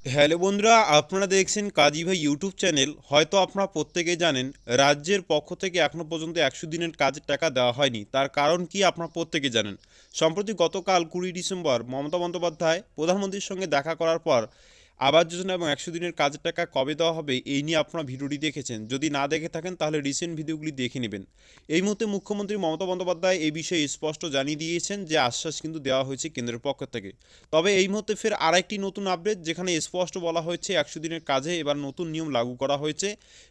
Hello বন্ধুরা, আপনারা দেখছেন কাজী ভাই ইউটিউব চ্যানেল। হয়তো আপনারা প্রত্যেকেই জানেন, রাজ্যের পক্ষ থেকে এখনও পর্যন্ত 100 দিনের কাজের টাকা দেওয়া হয়নি। তার কারণ কি আপনারা প্রত্যেকেই জানেন। সম্প্রতি গতকাল 20 ডিসেম্বর মমতা বন্দ্যোপাধ্যায় প্রধানমন্ত্রীর সঙ্গে দেখা করার পর আবাস যোজনা এবং 100 দিনের কাজের টাকা কবে দেওয়া হবে এই নিয়ে আপনারা ভিডিওটি দেখেছেন। যদি না দেখে থাকেন তাহলে রিসেন্ট ভিডিওগুলি দেখে নেবেন। এই মুহূর্তে মুখ্যমন্ত্রী মমতা বন্দ্যোপাধ্যায় এই বিষয়ে স্পষ্ট জানিয়ে দিয়েছেন যে আশ্বাস কিন্তু দেওয়া হয়েছে কেন্দ্রের পক্ষ থেকে। তবে এই মুহূর্তে ফের আরেকটি নতুন আপডেট, যেখানে স্পষ্ট বলা হয়েছে 100 দিনের কাজে এবার নতুন নিয়ম লাগু করা হয়েছে।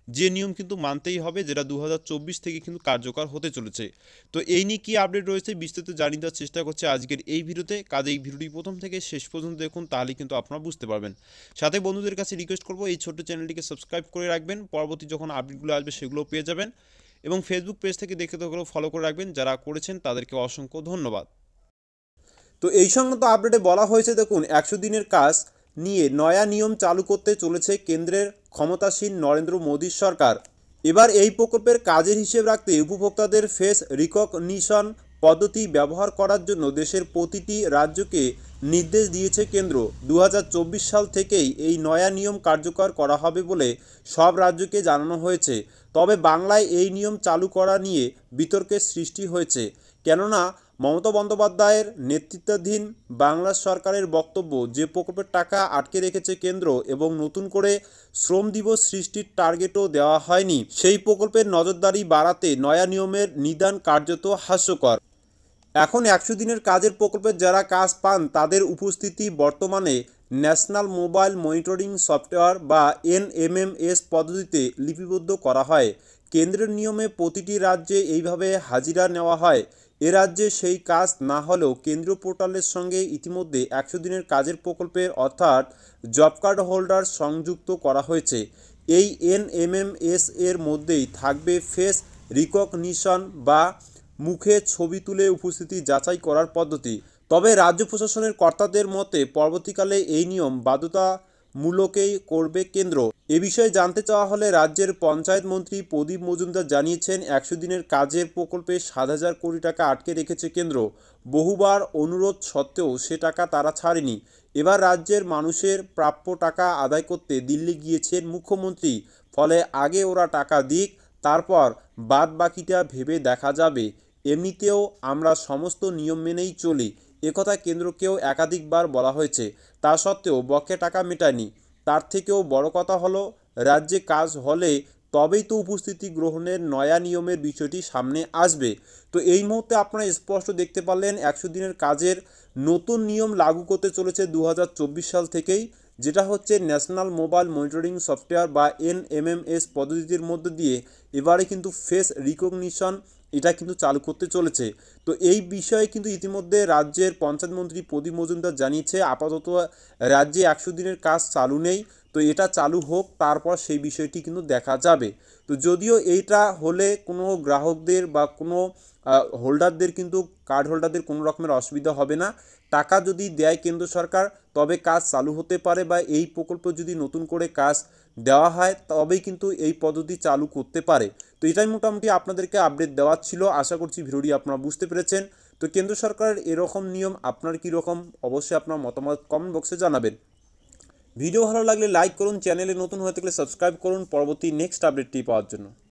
যে নিয়ম কিন্তু মানতেই হবে, যেটা 2024 থেকে কিন্তু কার্যকর হতে চলেছে। তো এই নিয়ে কী আপডেট রয়েছে বিস্তারিত জানিয়ে দেওয়ার চেষ্টা করছে আজকের এই ভিডিওতে। কাজে এই ভিডিওটি প্রথম থেকে শেষ পর্যন্ত দেখুন, তাহলে কিন্তু আপনারা বুঝতে পারবেন। সাথে বন্ধুদের কাছে রিকোয়েস্ট করবো এই ছোট্ট চ্যানেলটিকে সাবস্ক্রাইব করে রাখবেন, পরবর্তী যখন আপডেটগুলো আসবে সেগুলোও পেয়ে যাবেন। এবং ফেসবুক পেজ থেকে দেখে থাকলেও ফলো করে রাখবেন, যারা করেছেন তাদেরকে অসংখ্য ধন্যবাদ। তো এই সংক্রান্ত আপডেটে বলা হয়েছে, দেখুন 100 দিনের কাজ নিয়ে নয়া নিয়ম চালু করতে চলেছে কেন্দ্রের ক্ষমতাসীন নরেন্দ্র মোদীর সরকার। এবার এই প্রকল্পের কাজের হিসেব রাখতে উপভোক্তাদের ফেস রিকগনিশন পদ্ধতি ব্যবহার করার জন্য দেশের প্রতিটি রাজ্যকে নির্দেশ দিয়েছে কেন্দ্র। 2024 সাল থেকেই এই নয়া নিয়ম কার্যকর করা হবে বলে সব রাজ্যকে জানানো হয়েছে। তবে বাংলায় এই নিয়ম চালু করা নিয়ে বিতর্কের সৃষ্টি হয়েছে, কেননা মমতা বন্দ্যোপাধ্যায়ের নেতৃত্বাধীন বাংলা সরকারের বক্তব্য যে প্রকল্পের টাকা আটকে রেখেছে কেন্দ্র এবং নতুন করে শ্রম দিবস সৃষ্টির টার্গেটও দেওয়া হয়নি, সেই প্রকল্পের নজরদারি বাড়াতে নয়া নিয়মের নিদান কার্যত হাস্যকর। এখন 100 দিনের কাজের প্রকল্পের যারা কাজ পান তাদের উপস্থিতি বর্তমানে ন্যাশনাল মোবাইল মনিটরিং সফটওয়্যার বা এনএমএমএস পদ্ধতিতে লিপিবদ্ধ করা হয়। কেন্দ্রের নিয়মে প্রতিটি রাজ্যে এইভাবে হাজিরা নেওয়া হয়। এ রাজ্যে সেই কাজ না হলেও কেন্দ্রীয় পোর্টালের সঙ্গে ইতিমধ্যে 100 দিনের কাজের প্রকল্পের অর্থাৎ জব কার্ড হোল্ডার সংযুক্ত করা হয়েছে। এই এনএমএমএস এর মধ্যেই থাকবে ফেস রিকগনিশন বা মুখে ছবি তুলে উপস্থিতি যাচাই করার পদ্ধতি। তবে রাজ্য প্রশাসনের কর্তাদের মতে পরবর্তীকালে এই নিয়ম বাধ্যতামূলকই করবে কেন্দ্র। এ বিষয়ে জানতে চাওয়া হলে রাজ্যের পঞ্চায়েত মন্ত্রী প্রদীপ মজুমদার জানিয়েছেন, 100 দিনের কাজের প্রকল্পে 7,000 কোটি টাকা আটকে রেখেছে কেন্দ্র। বহুবার অনুরোধ সত্ত্বেও সে টাকা তারা ছাড়েনি। এবার রাজ্যের মানুষের প্রাপ্য টাকা আদায় করতে দিল্লি গিয়েছেন মুখ্যমন্ত্রী। ফলে আগে ওরা টাকা দিক, তারপর বাদ বাকিটা ভেবে দেখা যাবে। এমনিতেও আমরা সমস্ত নিয়ম মেনেই চলি, একথা কেন্দ্রকেও একাধিকবার বলা হয়েছে। তা সত্ত্বেও বকেয়া টাকা মেটায়নি। তার থেকেও বড় কথা হলো, রাজ্যে কাজ হলে তবেই তো উপস্থিতি গ্রহণের নয়া নিয়মের বিষয়টি সামনে আসবে। তো এই মুহূর্তে আপনারা স্পষ্ট দেখতে পারলেন 100 দিনের কাজের নতুন নিয়ম লাগু করতে চলেছে 2024 সাল থেকেই, যেটা হচ্ছে ন্যাশনাল মোবাইল মনিটরিং সফটওয়্যার বা এনএমএমএস পদ্ধতির মধ্যে দিয়ে এবারে কিন্তু ফেস রিকগনিশন এটা কিন্তু চালু করতে চলেছে। তো এই বিষয়ে কিন্তু ইতিমধ্যে রাজ্যের পঞ্চায়েত মন্ত্রী প্রদীপ মজুমদার জানিয়েছে, আপাতত রাজ্যে 100 দিনের কাজ চালু নেই। তো এটা চালু হোক, তারপর সেই বিষয়টি কিন্তু দেখা যাবে। তো যদিও এইটা হলে কোনো গ্রাহকদের বা কোনো হোল্ডারদের কিন্তু কার্ড হোল্ডারদের কোনো রকমের অসুবিধা হবে না। টাকা যদি দেয় কেন্দ্র সরকার তবে কাজ চালু হতে পারে, বা এই প্রকল্প যদি নতুন করে কাজ দেওয়া হয় তবেই কিন্তু এই পদ্ধতি চালু করতে পারে। তো এটাই মোটামুটি আপনাদেরকে আপডেট দেওয়ার ছিল। আশা করছি ভিডিওটি আপনারা বুঝতে পেরেছেন। তো কেন্দ্র সরকারের এরকম নিয়ম আপনার কীরকম, অবশ্যই আপনার মতামত কমেন্ট বক্সে জানাবেন। ভিডিও ভালো লাগলে লাইক করুন, চ্যানেলে নতুন হয়ে থাকলে সাবস্ক্রাইব করুন পরবর্তী নেক্সট আপডেটটি পাওয়ার জন্য।